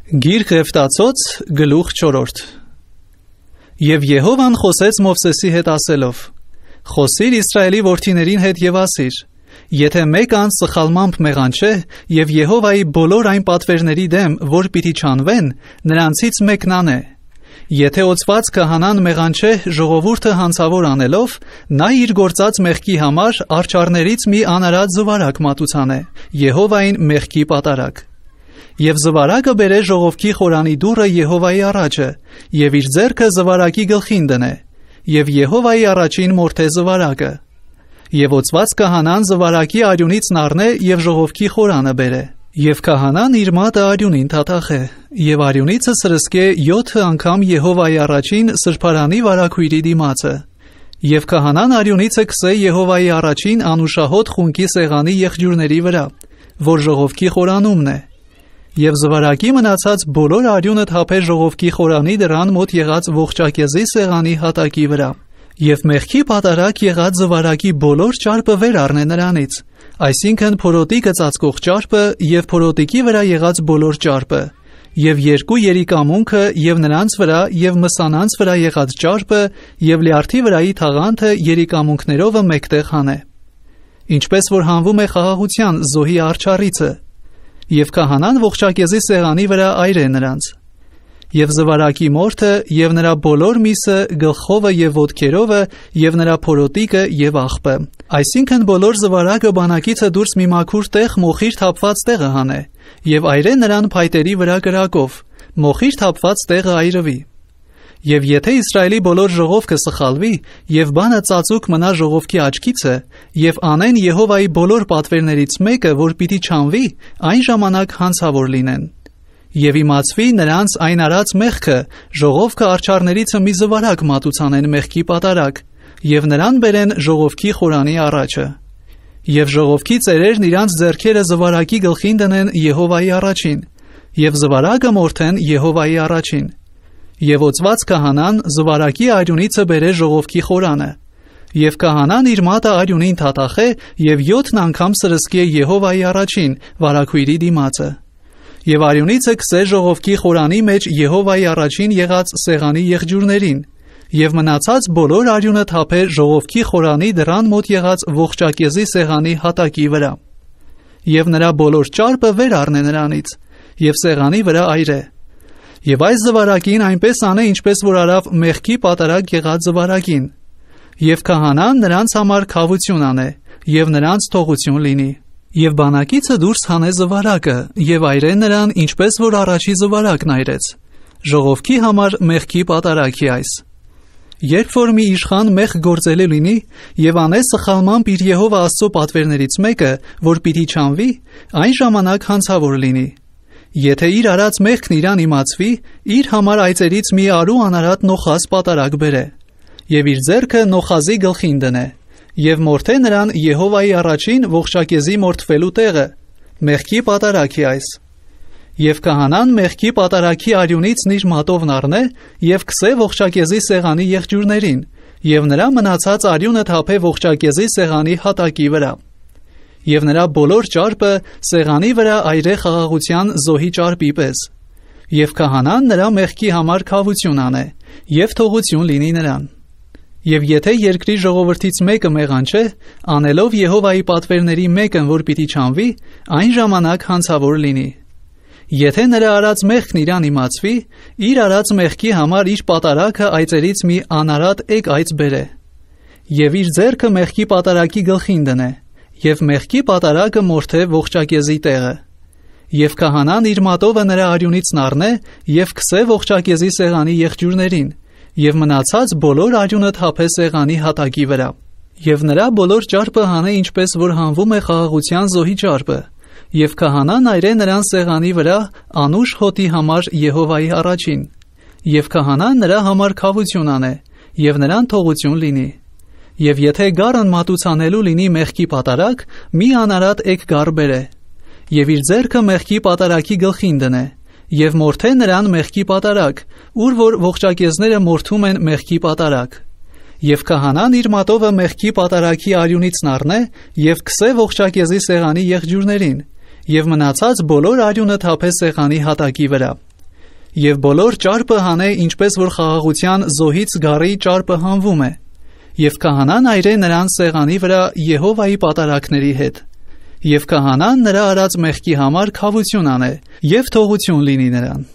Գիրք Եվտացոց գլուխ 4 Եվ Եհովան խոսեց Մովսեսի հետ ասելով. Խոսիր Իսրայելի որդիներին հետ եւ ասիր. Եթե մեկ անձ սխալմամբ մեղանչե եւ Եհովայի բոլոր այն պատվերների դեմ, որ պիտի չանվեն, նրանցից մեկն անե. Եթե օծված քահանան մեղանչե ժողովուրդը հանցավոր անելով, նա իր գործած մեղքի համար արջառներից մի անարատ զվարակ մատուցանե, Եհովային մեղքի պատարագ. Եվ զվարակը բերե ժողովքի խորանի դուռը Եհովայի առաջը, եւ իր ձեռքը զվարակի գլխին դնե, եւ Եհովայի առաջին մորթե զվարակը. Եվ օծված քահանան զվարակի արյունից նառնե եւ ժողովքի խորանը բերե, եւ քահանան իր մատը արյունին թաթախե, եւ արյունիցը սրսկե 7 անգամ Եհովայի առաջին սրբարանի վարակույրի դիմացը. Եվ քահանան արյունիցը կսե Եհովայի առաջին անուշահոտ խունկի սեղանի եղջյուրների վրա, որ ժողովքի խորանումն է. Եվ զվարակի մնացած բոլոր արյունը թափե ժողովքի խորանի դրան մոտ եղած ողջակեզի սեղանի հատակի վրա, եւ մեղքի պատարագ եղած զվարակի բոլոր ճարպը վեր առնե նրանից, այսինքն փորոտիկը ծածկող ճարպը եւ փորոտիկի վրա եղած բոլոր ճարպը, եւ երկու երիկամունքը եւ նրանց վրա եւ մսանանց վրա եղած ճարպը եւ լյարդի վրայի թաղանթը երիկամունքներովը մեկտեղ հանե, ինչպես որ հանվում է խաղաղության զոհի արջառիցը. Եվ քահանան ողջակեզի սեղանի վրա այրե նրանց. Եվ զվարակի մորթը եւ նրա բոլոր միսը, գլխովը եւ ոտքերովը եւ նրա փորոտիկը եւ աղբը, այսինքն բոլոր զվարակը բանակիցը դուրս մի մաքուր տեղ մոխիր թափված տեղը հանե, եւ այրե նրան փայտերի վրա կրակով, մոխիր թափված տեղը այրվի. Եվ եթե Իսրայելի բոլոր ժողովքը սխալվի, եւ բանը ծածուկ մնա ժողովքի աչքիցը, եւ անեն Եհովայի բոլոր պատվերներից մեկը, որ պիտի չանվի, այն ժամանակ հանցավոր լինեն. Եվ իմացվի նրանց այն արած մեղքը, ժողովքը արջառներիցը մի զվարակ մատուցանեն մեղքի պատարագ, եւ նրան բերեն ժողովքի խորանի առաջը. Եվ ժողովքի ծերերն իրանց ձեռքերը զվարակի գլխին դնեն Եհովայի առաջին, եւ զվարակը մորթեն Եհովայի առաջին. Եվ օծված քահանան զվարակի արյունիցը բերե ժողովքի խորանը, եւ քահանան իր մատը արյունին թաթախե եւ 7 անգամ սրսկե Եհովայի առաջին վարակույրի դիմացը. Եվ արյունիցը կսե ժողովքի խորանի մեջ Եհովայի առաջին եղած սեղանի եղջյուրներին, եւ մնացած բոլոր արյունը թափե ժողովքի խորանի դրան մոտ եղած ողջակեզի սեղանի հատակի վրա. Եվ նրա բոլոր ճարպը վեր առնե նրանից, եւ սեղանի վրա այրե. Եվ այս զվարակին այնպես անե, ինչպես որ արավ մեղքի պատարագ եղած զվարակին. Եվ քահանան նրանց համար քավություն անե, եւ նրանց թողություն լինի. Եվ բանակիցը դուրս հանե զվարակը, եւ այրե նրան, ինչպես որ առաջի զվարակն այրեց. Ժողովքի համար մեղքի պատարագի այս. Երբ որ մի իշխան մեղ գործելու լինի, եւ անե սխալմամբ իր Եհովա Աստծո պատվերներից մեկը, որ պիտի չանվի, այն ժամանակ հանցավոր լինի. Եթե իր արած մեղքն իրան իմացվի, իր համար այծերից մի արու անարատ նոխազ պատարագ բերե, եւ իր ձեռքը նոխազի գլխին դնե, եւ մորթե նրան Եհովայի առաջին ողջակեզի մորթվելու տեղը, մեղքի պատարագի այս. Եվ քահանան մեղքի պատարագի արյունից իր մատով նառնե եւ կսե ողջակեզի սեղանի եղջյուրներին, եւ նրա մնացած արյունը թափե ողջակեզի սեղանի հատակի վրա. Եվ նրա բոլոր ճարպը սեղանի վրա այրե խաղաղության զոհի ճարպի պես. Եվ քահանան նրա մեղքի համար քավություն անե, եւ թողություն լինի նրան. Եվ եթե երկրի ժողովրդից մեկը մեղանչե, անելով Եհովայի պատվերների մեկն, որ պիտի չանվի, այն ժամանակ հանցավոր լինի. Եթե նրա արած մեղքն իրան իմացվի, իր արած մեղքի համար իր պատարագը այծերից մի անարատ էգ այծ բերե, եւ իր ձեռքը մեղքի պատարագի գլխին դնե, եւ մեղքի պատարագը մորթե ողջակեզի տեղը. Եվ քահանան իր մատովը նրա արյունից նառնե եւ կսե ողջակեզի սեղանի եղջյուրներին, եւ մնացած բոլոր արյունը թափե սեղանի հատակի վրա. Եվ նրա բոլոր ճարպը հանե ինչպես որ հանվում է խաղաղության զոհի ճարպը, եւ քահանան այրե նրան սեղանի վրա անուշ հոտի համար Եհովայի առաջին, եւ քահանան նրա համար քավություն անե, եւ նրան թողություն լինի. Եվ եթե գարն մատուցանելու լինի մեղքի պատարագ, մի անարատ էգ գար բերե, եւ իր ձեռքը մեղքի պատարագի գլխին դնե, եւ մորթե նրան մեղքի պատարագ, ուր որ ողջակեզները մորթում են մեղքի պատարագ. Եվ քահանան իր մատովը մեղքի պատարագի արյունից նառնե եւ կսե ողջակեզի սեղանի եղջյուրներին, եւ մնացած բոլոր արյունը թափե սեղանի հատակի վրա, եւ բոլոր ճարպը հանե ինչպես որ խաղաղության զոհից գարի ճարպը հանվում է, եւ քահանան այրե նրան սեղանի վրա Եհովայի պատարակների հետ, եւ քահանան նրա արած մեղքի համար քավություն անե, եւ թողություն լինի նրան։